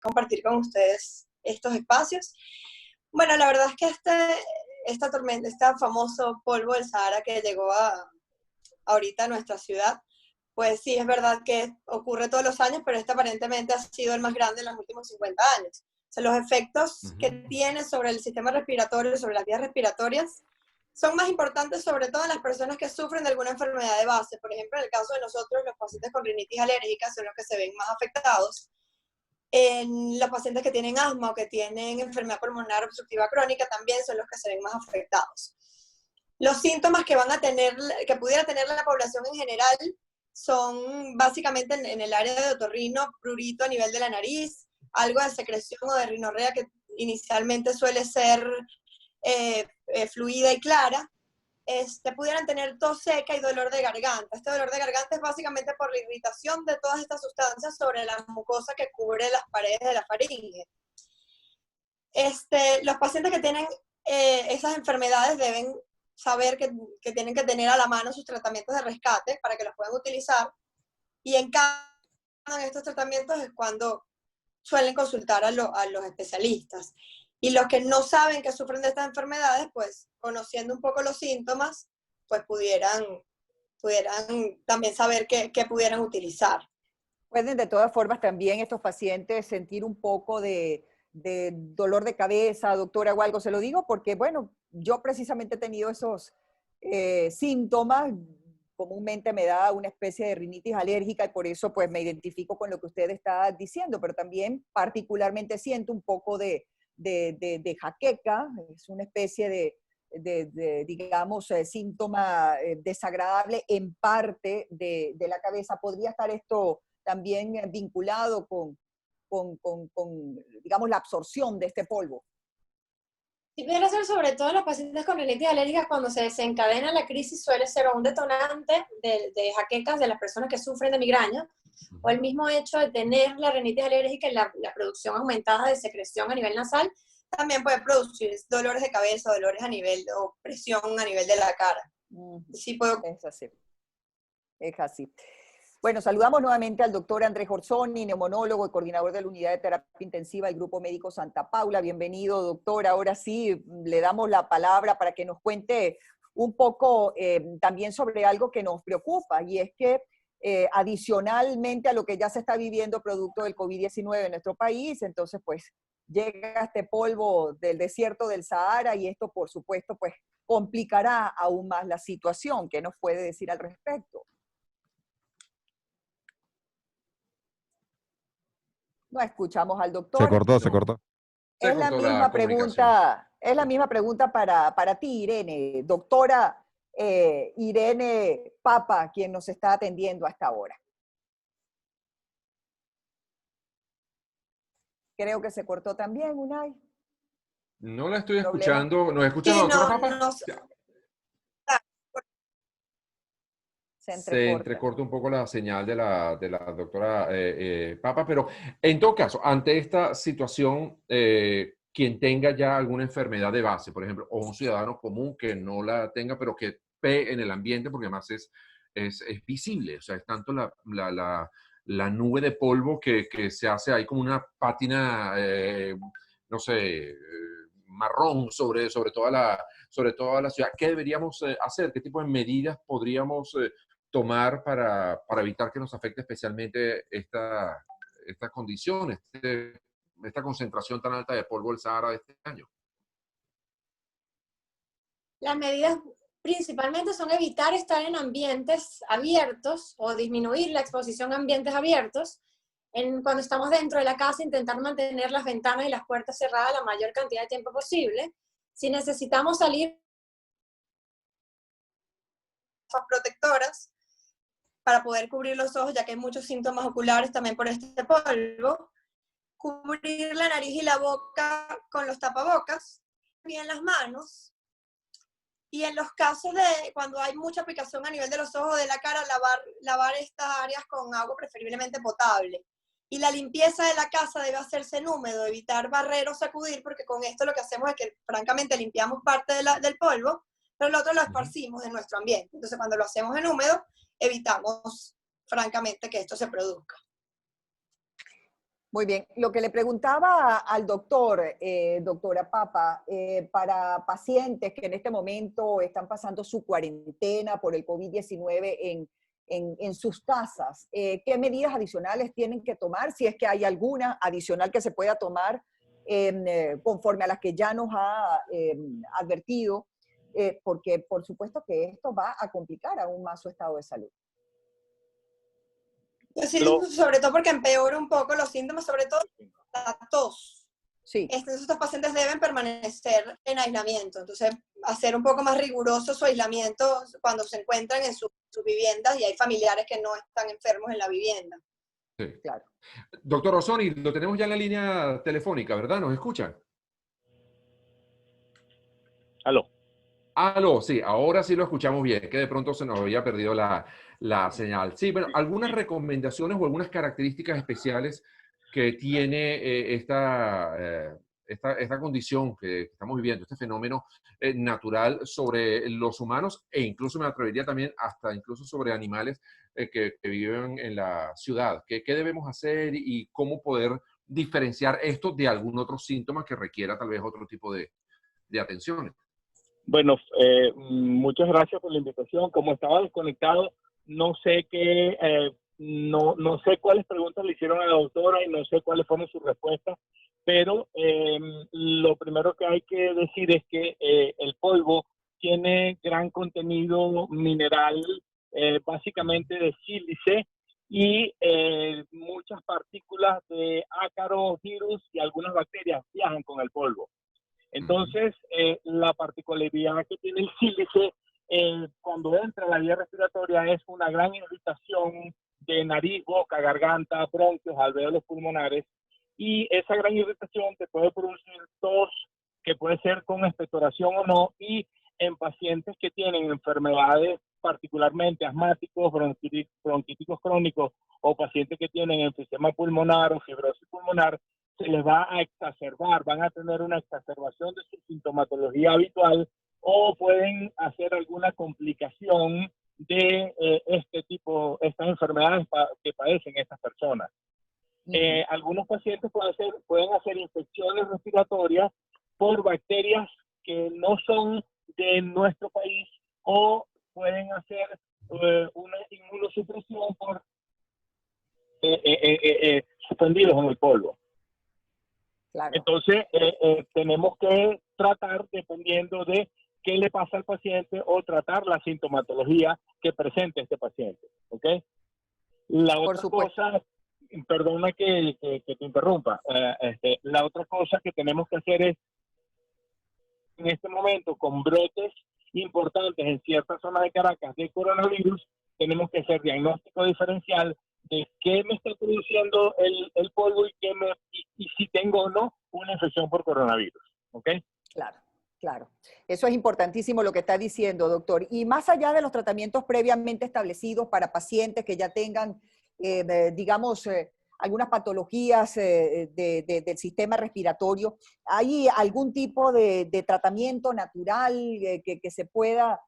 compartir con ustedes estos espacios. Bueno, la verdad es que esta tormenta, este famoso polvo del Sahara que llegó ahorita a nuestra ciudad, pues sí, es verdad que ocurre todos los años, pero este aparentemente ha sido el más grande en los últimos 50 años. O sea, los efectos que tiene sobre el sistema respiratorio, sobre las vías respiratorias, son más importantes sobre todo en las personas que sufren de alguna enfermedad de base. Por ejemplo, en el caso de nosotros, los pacientes con rinitis alérgica son los que se ven más afectados. En los pacientes que tienen asma o que tienen enfermedad pulmonar obstructiva crónica también son los que se ven más afectados. Los síntomas que van a tener, que pudiera tener la población en general, son básicamente en el área de otorrino, prurito a nivel de la nariz, algo de secreción o de rinorrea que inicialmente suele ser fluida y clara. Pudieran tener tos seca y dolor de garganta. Este dolor de garganta es básicamente por la irritación de todas estas sustancias sobre la mucosa que cubre las paredes de la faringe. Los pacientes que tienen esas enfermedades deben saber que tienen que tener a la mano sus tratamientos de rescate para que los puedan utilizar, y en cada uno de estos tratamientos es cuando suelen consultar a los especialistas. Y los que no saben que sufren de estas enfermedades, pues conociendo un poco los síntomas, pues pudieran también saber qué pudieran utilizar. Pueden de todas formas también estos pacientes sentir un poco de dolor de cabeza, doctora, o algo. Se lo digo porque, bueno, yo precisamente he tenido esos síntomas. Comúnmente me da una especie de rinitis alérgica y por eso pues me identifico con lo que usted está diciendo, pero también particularmente siento un poco de jaqueca. Es una especie digamos, síntoma desagradable en parte de la cabeza. ¿Podría estar esto también vinculado con, digamos, la absorción de este polvo? Sí, pudiera ser sobre todo en los pacientes con rinitis alérgica. Cuando se desencadena la crisis suele ser un detonante de jaquecas de las personas que sufren de migraña, o el mismo hecho de tener la rinitis alérgica y la producción aumentada de secreción a nivel nasal, también puede producir dolores de cabeza, dolores a nivel, o presión a nivel de la cara. Sí, Es así. Es así. Bueno, saludamos nuevamente al doctor Andrés Orsoni, neumonólogo y coordinador de la Unidad de Terapia Intensiva del Grupo Médico Santa Paula. Bienvenido, doctor. Ahora sí, le damos la palabra para que nos cuente un poco también sobre algo que nos preocupa, y es que adicionalmente a lo que ya se está viviendo producto del COVID-19 en nuestro país, entonces pues llega este polvo del desierto del Sahara y esto por supuesto pues complicará aún más la situación. ¿Qué nos puede decir al respecto? No escuchamos al doctor. Se cortó. Es la misma pregunta para ti, Irene. Doctora Irene Papa, quien nos está atendiendo hasta ahora. Creo que se cortó también, Unai. No la estoy escuchando. ¿Nos escucha la doctora Papa? Se entrecorta un poco la señal de la doctora Papa, pero en todo caso, ante esta situación, quien tenga ya alguna enfermedad de base, por ejemplo, o un ciudadano común que no la tenga, pero que esté en el ambiente, porque además es visible, o sea, es tanto la nube de polvo que se hace ahí como una pátina, no sé, marrón sobre toda la ciudad. ¿Qué deberíamos hacer? ¿Qué tipo de medidas podríamos tomar para evitar que nos afecte especialmente esta condición, esta concentración tan alta de polvo del Sahara de este año? Las medidas principalmente son evitar estar en ambientes abiertos o disminuir la exposición a ambientes abiertos. Cuando estamos dentro de la casa, intentar mantener las ventanas y las puertas cerradas la mayor cantidad de tiempo posible. Si necesitamos salir, protectoras para poder cubrir los ojos, ya que hay muchos síntomas oculares también por este polvo. Cubrir la nariz y la boca con los tapabocas, bien las manos. Y en los casos de cuando hay mucha picazón a nivel de los ojos o de la cara, lavar estas áreas con agua preferiblemente potable. Y la limpieza de la casa debe hacerse en húmedo, evitar barrer o sacudir, porque con esto lo que hacemos es que francamente limpiamos parte del polvo, pero el otro lo esparcimos en nuestro ambiente. Entonces cuando lo hacemos en húmedo, evitamos francamente que esto se produzca. Muy bien. Lo que le preguntaba al doctor, doctora Papa, para pacientes que en este momento están pasando su cuarentena por el COVID-19 en sus casas, ¿qué medidas adicionales tienen que tomar? Si es que hay alguna adicional que se pueda tomar conforme a las que ya nos ha advertido, porque por supuesto que esto va a complicar aún más su estado de salud. Pues sí, sobre todo porque empeora un poco los síntomas, sobre todo la tos. Sí. Entonces, estos pacientes deben permanecer en aislamiento. Entonces, hacer un poco más riguroso su aislamiento cuando se encuentran en sus viviendas y hay familiares que no están enfermos en la vivienda. Sí. Claro. Doctor Rosoni, lo tenemos ya en la línea telefónica, ¿verdad? ¿Nos escuchan? Aló. Aló, sí, ahora sí lo escuchamos bien, que de pronto se nos había perdido la señal. Sí, bueno, algunas recomendaciones o algunas características especiales que tiene esta condición que estamos viviendo, este fenómeno natural sobre los humanos e incluso me atrevería también hasta incluso sobre animales que viven en la ciudad. ¿Qué debemos hacer y cómo poder diferenciar esto de algún otro síntoma que requiera tal vez otro tipo de atención? Bueno, muchas gracias por la invitación. Como estaba desconectado, no sé no sé cuáles preguntas le hicieron a la doctora y no sé cuáles fueron sus respuestas, pero lo primero que hay que decir es que el polvo tiene gran contenido mineral, básicamente de sílice y muchas partículas de ácaros, virus y algunas bacterias viajan con el polvo. Entonces, la particularidad que tiene el sílice cuando entra en la vía respiratoria es una gran irritación de nariz, boca, garganta, bronquios, alvéolos pulmonares, y esa gran irritación te puede producir tos, que puede ser con expectoración o no, y en pacientes que tienen enfermedades particularmente asmáticos, bronquíticos crónicos, o pacientes que tienen enfisema pulmonar o fibrosis pulmonar, se les va a exacerbar, van a tener una exacerbación de su sintomatología habitual o pueden hacer alguna complicación de estas enfermedades que padecen estas personas. Algunos pacientes pueden hacer infecciones respiratorias por bacterias que no son de nuestro país o pueden hacer una inmunosupresión por suspendidos en el polvo. Claro. Entonces, tenemos que tratar, dependiendo de qué le pasa al paciente, o tratar la sintomatología que presente este paciente. ¿Ok? La otra cosa, perdona que te interrumpa, la otra cosa que tenemos que hacer es, en este momento, con brotes importantes en ciertas zonas de Caracas de coronavirus, tenemos que hacer diagnóstico diferencial de qué me está produciendo el polvo y si tengo o no una infección por coronavirus. ¿Ok? Claro, claro. Eso es importantísimo lo que está diciendo, doctor. Y más allá de los tratamientos previamente establecidos para pacientes que ya tengan, digamos, algunas patologías del sistema respiratorio, ¿hay algún tipo de tratamiento natural que se pueda,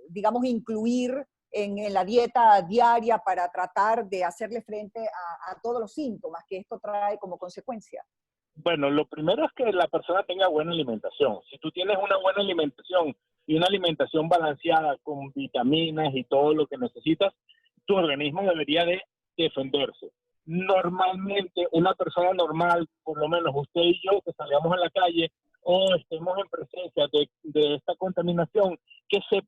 digamos, incluir en la dieta diaria para tratar de hacerle frente a todos los síntomas que esto trae como consecuencia? Bueno, lo primero es que la persona tenga buena alimentación. Si tú tienes una buena alimentación y una alimentación balanceada con vitaminas y todo lo que necesitas, tu organismo debería de defenderse. Normalmente, una persona normal, por lo menos usted y yo, que salgamos a la calle o estemos en presencia de esta contaminación, que se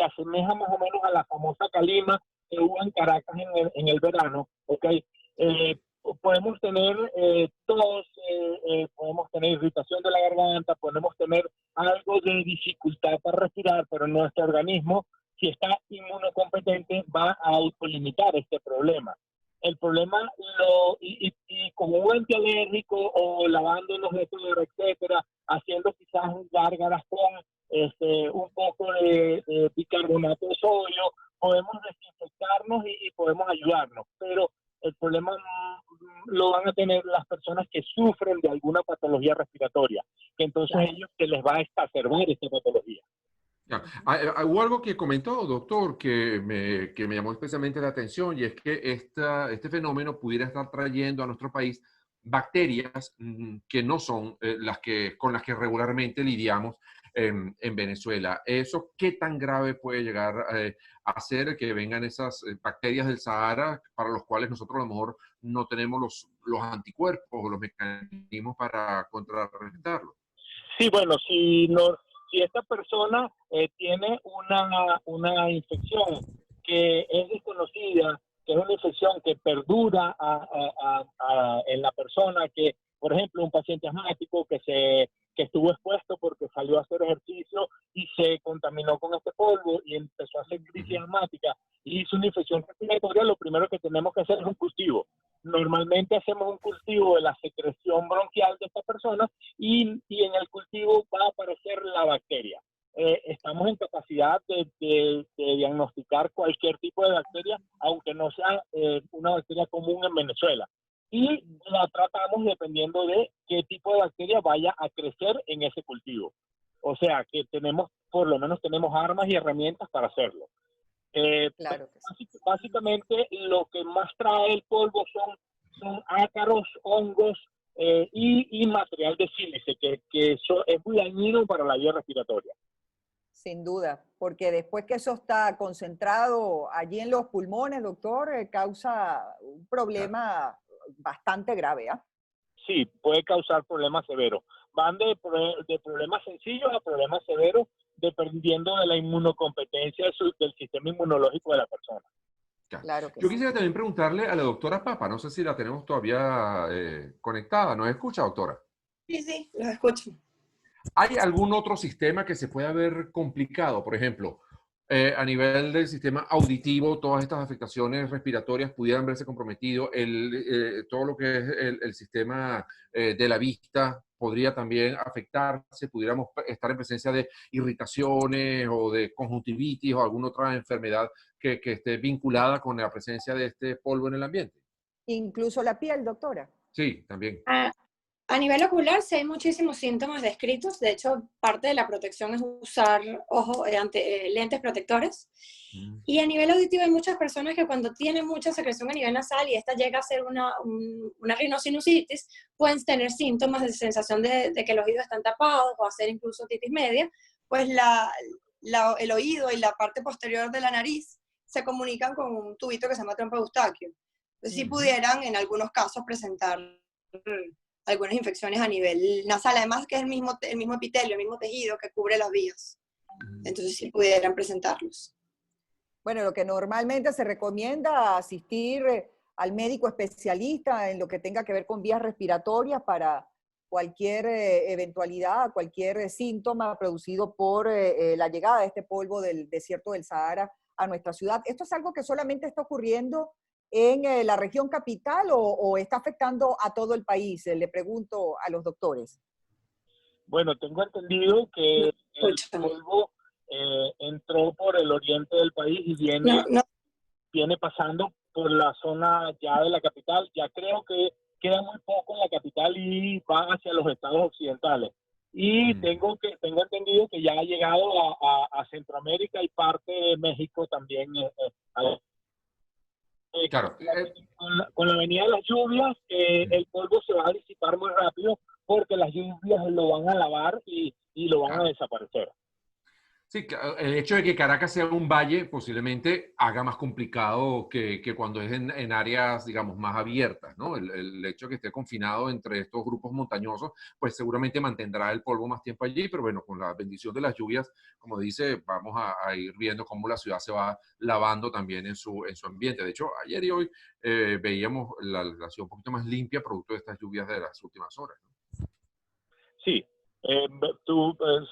asemeja más o menos a la famosa calima que hubo en Caracas en el verano, ¿ok? Podemos tener tos, podemos tener irritación de la garganta, podemos tener algo de dificultad para respirar, pero nuestro organismo, si está inmunocompetente, va a autolimitar este problema. El problema, y como un antialérgico o lavándonos de cara, etcétera, haciendo quizás gárgaras con un poco de bicarbonato de sodio, podemos desinfectarnos y podemos ayudarnos, pero el problema lo van a tener las personas que sufren de alguna patología respiratoria, que entonces ellos se les va a exacerbar esta patología. Ya. Hubo algo que comentó, doctor, que me llamó especialmente la atención, y es que este fenómeno pudiera estar trayendo a nuestro país bacterias que no son con las que regularmente lidiamos en Venezuela. ¿Eso qué tan grave puede llegar a ser que vengan esas bacterias del Sahara para los cuales nosotros a lo mejor no tenemos los anticuerpos o los mecanismos para contrarrestarlo? Sí, bueno, si esta persona tiene una infección que es desconocida, que es una infección que perdura en la persona, que, por ejemplo, un paciente asmático que estuvo expuesto porque salió a hacer ejercicio y se contaminó con este polvo y empezó a hacer crisis asmática y hizo una infección respiratoria, lo primero que tenemos que hacer es un cultivo. Normalmente hacemos un cultivo de la secreción bronquial de esta persona y en el cultivo va a aparecer la bacteria. Estamos en capacidad de diagnosticar cualquier tipo de bacteria, aunque no sea una bacteria común en Venezuela. Y la tratamos dependiendo de qué tipo de bacteria vaya a crecer en ese cultivo. O sea, que por lo menos tenemos armas y herramientas para hacerlo. Claro que sí. Básicamente lo que más trae el polvo son ácaros, hongos y material de sílice, que eso es muy dañino para la vía respiratoria. Sin duda, porque después que eso está concentrado allí en los pulmones, doctor, causa un problema bastante grave, ¿ah? Sí, puede causar problemas severos. Van de problemas sencillos a problemas severos, dependiendo de la inmunocompetencia del sistema inmunológico de la persona. Claro que Yo sí. quisiera también preguntarle a la doctora Papa, no sé si la tenemos todavía conectada, ¿nos escucha, doctora? Sí, sí, los escucho. ¿Hay algún otro sistema que se pueda ver complicado? Por ejemplo, a nivel del sistema auditivo, todas estas afectaciones respiratorias pudieran verse comprometido. Todo lo que es el sistema de la vista podría también afectarse. Pudiéramos estar en presencia de irritaciones o de conjuntivitis o alguna otra enfermedad que esté vinculada con la presencia de este polvo en el ambiente. Incluso la piel, doctora. Sí, también. A nivel ocular, sí hay muchísimos síntomas descritos. De hecho, parte de la protección es usar lentes protectores. Y a nivel auditivo hay muchas personas que cuando tienen mucha secreción a nivel nasal y esta llega a ser una rinosinusitis, pueden tener síntomas de sensación de que los oídos están tapados o hacer incluso otitis media. Pues el oído y la parte posterior de la nariz se comunican con un tubito que se llama trompa de Eustaquio. Entonces, sí pudieran en algunos casos presentar algunas infecciones a nivel nasal, además que es el mismo epitelio, el mismo tejido que cubre las vías. Entonces sí pudieran presentarlos. Bueno, lo que normalmente se recomienda asistir al médico especialista en lo que tenga que ver con vías respiratorias para cualquier eventualidad, cualquier síntoma producido por la llegada de este polvo del desierto del Sahara a nuestra ciudad. ¿Esto es algo que solamente está ocurriendo en la región capital o está afectando a todo el país? Le pregunto a los doctores. Bueno, tengo entendido que el polvo entró por el oriente del país y viene pasando por la zona ya de la capital. Ya creo que queda muy poco en la capital y va hacia los estados occidentales. Y tengo entendido que ya ha llegado a Centroamérica y parte de México también. Claro. Con la venida de las lluvias, el polvo se va a disipar muy rápido porque las lluvias lo van a lavar y lo van a desaparecer. Sí, el hecho de que Caracas sea un valle posiblemente haga más complicado que cuando es en áreas, digamos, más abiertas, ¿no? El hecho de que esté confinado entre estos grupos montañosos, pues seguramente mantendrá el polvo más tiempo allí, pero bueno, con la bendición de las lluvias, como dice, vamos a ir viendo cómo la ciudad se va lavando también en su ambiente. De hecho, ayer y hoy veíamos la ciudad un poquito más limpia producto de estas lluvias de las últimas horas, ¿no? Sí,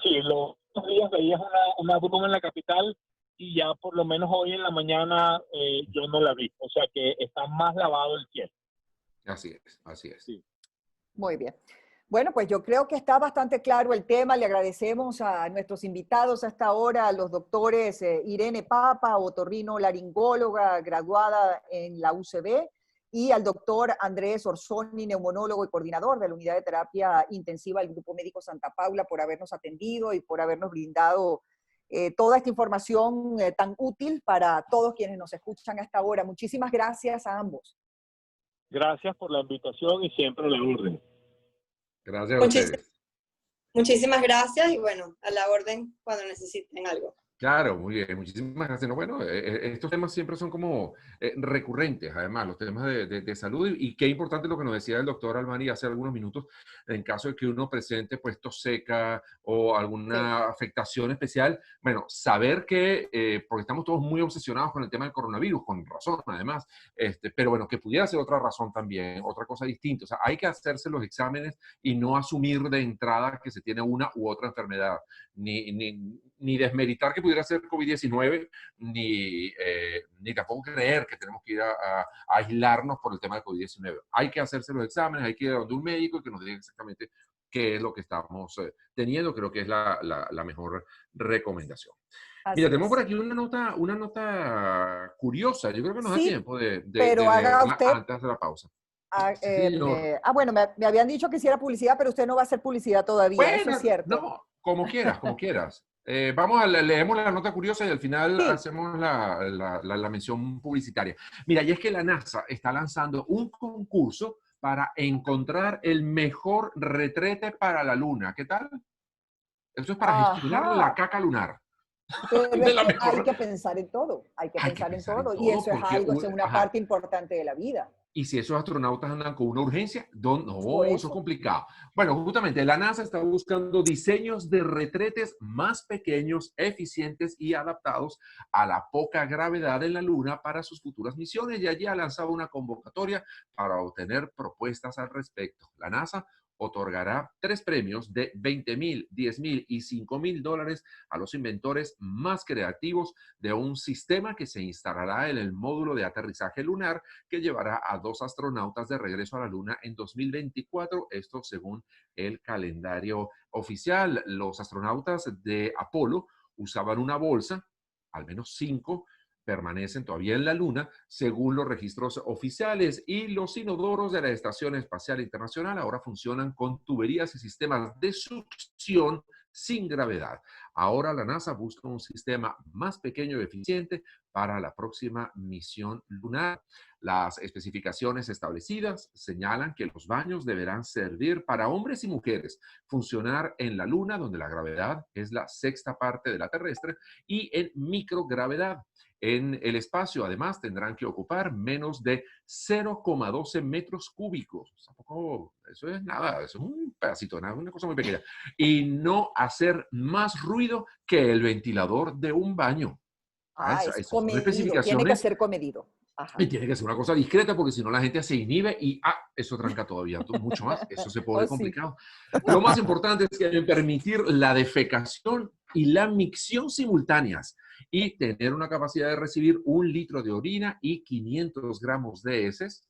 sí, los días veías una bruma en la capital y ya por lo menos hoy en la mañana yo no la vi. O sea que está más lavado el cielo. Así es, así es. Sí. Muy bien. Bueno, pues yo creo que está bastante claro el tema. Le agradecemos a nuestros invitados a esta hora, a los doctores Irene Papa, otorrinolaringóloga graduada en la UCB, y al doctor Andrés Orsoni, neumonólogo y coordinador de la Unidad de Terapia Intensiva del Grupo Médico Santa Paula, por habernos atendido y por habernos brindado toda esta información tan útil para todos quienes nos escuchan hasta ahora. Muchísimas gracias a ambos. Gracias por la invitación y siempre a la orden. Gracias a ustedes. Muchísimas gracias y bueno, a la orden cuando necesiten algo. Claro, muy bien, muchísimas gracias. No, bueno, estos temas siempre son como recurrentes, además, los temas de salud y qué importante lo que nos decía el doctor Almani hace algunos minutos, en caso de que uno presente pues tos seca o alguna afectación especial, bueno, saber que, porque estamos todos muy obsesionados con el tema del coronavirus, con razón además, pero bueno, que pudiera ser otra razón también, otra cosa distinta. O sea, hay que hacerse los exámenes y no asumir de entrada que se tiene una u otra enfermedad, ni desmeritar que pudiera ser COVID-19, ni tampoco creer que tenemos que ir a aislarnos por el tema del COVID-19. Hay que hacerse los exámenes, hay que ir a donde un médico y que nos diga exactamente qué es lo que estamos teniendo. Creo que es la mejor recomendación. Mira, tenemos por aquí una nota curiosa. Yo creo que nos da tiempo de haga usted antes de la pausa. Bueno, me habían dicho que hiciera publicidad, pero usted no va a hacer publicidad todavía, bueno, eso es cierto. No, como quieras, como quieras. Leemos la nota curiosa y al final hacemos la mención publicitaria. Mira, y es que la NASA está lanzando un concurso para encontrar el mejor retrete para la Luna. ¿Qué tal? Eso es para gestionar la caca lunar. Pero es que hay que pensar en todo, hay que pensar en todo, y eso es algo, es una parte importante de la vida. Y si esos astronautas andan con una urgencia, no, eso es complicado. Bueno, justamente la NASA está buscando diseños de retretes más pequeños, eficientes y adaptados a la poca gravedad en la Luna para sus futuras misiones, y allí ha lanzado una convocatoria para obtener propuestas al respecto. La NASA otorgará 3 premios de $20,000, $10,000 y $5,000 a los inventores más creativos de un sistema que se instalará en el módulo de aterrizaje lunar que llevará a 2 astronautas de regreso a la Luna en 2024, esto según el calendario oficial. Los astronautas de Apolo usaban una bolsa, al menos 5, permanecen todavía en la Luna, según los registros oficiales, y los inodoros de la Estación Espacial Internacional ahora funcionan con tuberías y sistemas de succión sin gravedad. Ahora la NASA busca un sistema más pequeño y eficiente para la próxima misión lunar. Las especificaciones establecidas señalan que los baños deberán servir para hombres y mujeres, funcionar en la Luna, donde la gravedad es la 6ª parte de la terrestre, y en microgravedad. En el espacio, además, tendrán que ocupar menos de 0,12 metros cúbicos. Tampoco, eso es nada, eso es un pedacito, nada, una cosa muy pequeña. Y no hacer más ruido que el ventilador de un baño. Es comedido, tiene que ser comedido. Y tiene que ser una cosa discreta porque si no la gente se inhibe y eso tranca todavía mucho más. Eso se pone complicado. Lo más importante es que deben permitir la defecación y la micción simultáneas y tener una capacidad de recibir 1 litro de orina y 500 gramos de heces,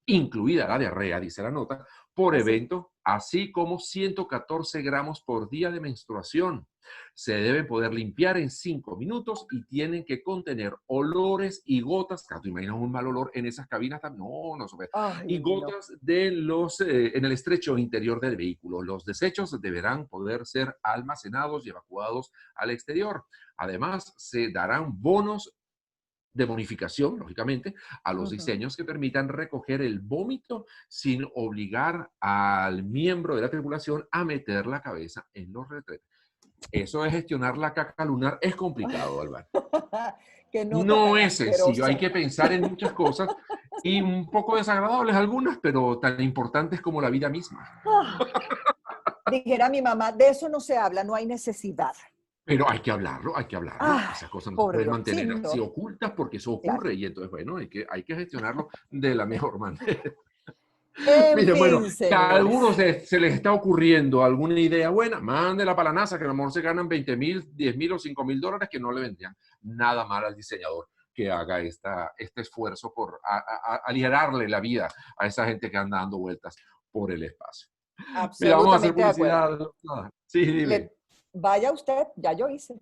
incluida la diarrea, dice la nota, por evento, así como 114 gramos por día de menstruación. Se deben poder limpiar en 5 minutos y tienen que contener olores y gotas. Claro, ¿te imaginas un mal olor en esas cabinas? No se puede. Y gotas de en el estrecho interior del vehículo. Los desechos deberán poder ser almacenados y evacuados al exterior. Además, se darán bonos de bonificación, lógicamente, a los diseños que permitan recoger el vómito sin obligar al miembro de la tripulación a meter la cabeza en los retretes. Eso de gestionar la caca lunar es complicado, Álvaro. No es sencillo, hay que pensar en muchas cosas y un poco desagradables algunas, pero tan importantes como la vida misma. Dijera mi mamá, de eso no se habla, no hay necesidad. Pero hay que hablarlo. Esas cosas no se pueden mantener así ocultas porque eso ocurre y entonces, bueno, hay que gestionarlo de la mejor manera. Miren, bueno, que a algunos se les está ocurriendo alguna idea buena, mándela para la NASA, que a lo mejor se ganan $20,000, $10,000 o $5,000 que no le vendrían nada mal al diseñador que haga este esfuerzo por aligerarle la vida a esa gente que anda dando vueltas por el espacio. Mira, vamos a hacer publicidad. Sí, dime. Vaya usted, ya yo hice.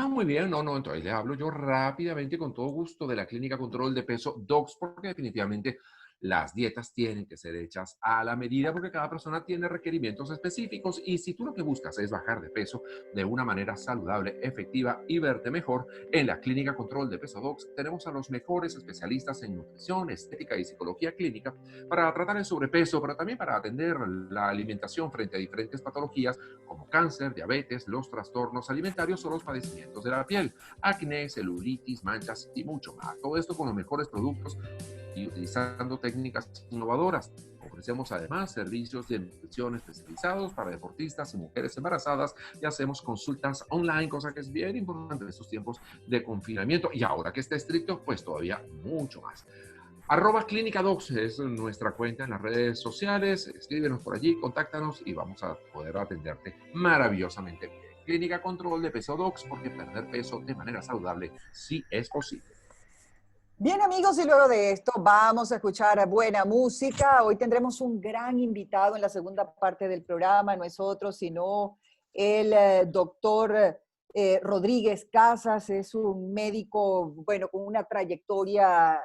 Muy bien, no, entonces le hablo yo rápidamente con todo gusto de la Clínica Control de Peso Docs, porque definitivamente Las dietas tienen que ser hechas a la medida porque cada persona tiene requerimientos específicos y si tú lo que buscas es bajar de peso de una manera saludable, efectiva y verte mejor, en la Clínica Control de Peso Docs tenemos a los mejores especialistas en nutrición, estética y psicología clínica para tratar el sobrepeso, pero también para atender la alimentación frente a diferentes patologías como cáncer, diabetes, los trastornos alimentarios o los padecimientos de la piel, acné, celulitis, manchas y mucho más. Todo esto con los mejores productos y utilizando técnicas innovadoras. Ofrecemos además servicios de nutrición especializados para deportistas y mujeres embarazadas y hacemos consultas online, cosa que es bien importante en estos tiempos de confinamiento y ahora que está estricto, pues todavía mucho más. @ClínicaDocs es nuestra cuenta en las redes sociales. Escríbenos por allí, contáctanos y vamos a poder atenderte maravillosamente bien. Clínica Control de Peso Docs, porque perder peso de manera saludable sí es posible. Bien, amigos, y luego de esto vamos a escuchar buena música. Hoy tendremos un gran invitado en la segunda parte del programa, no es otro sino el doctor Rodríguez Casas. Es un médico, bueno, con una trayectoria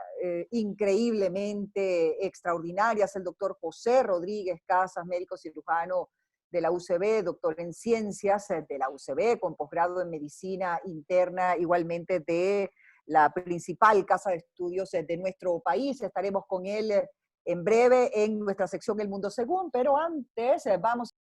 increíblemente extraordinaria. Es el doctor José Rodríguez Casas, médico cirujano de la UCB, doctor en ciencias de la UCB, con posgrado en medicina interna, igualmente de la principal casa de estudios de nuestro país. Estaremos con él en breve en nuestra sección El Mundo Según, pero antes vamos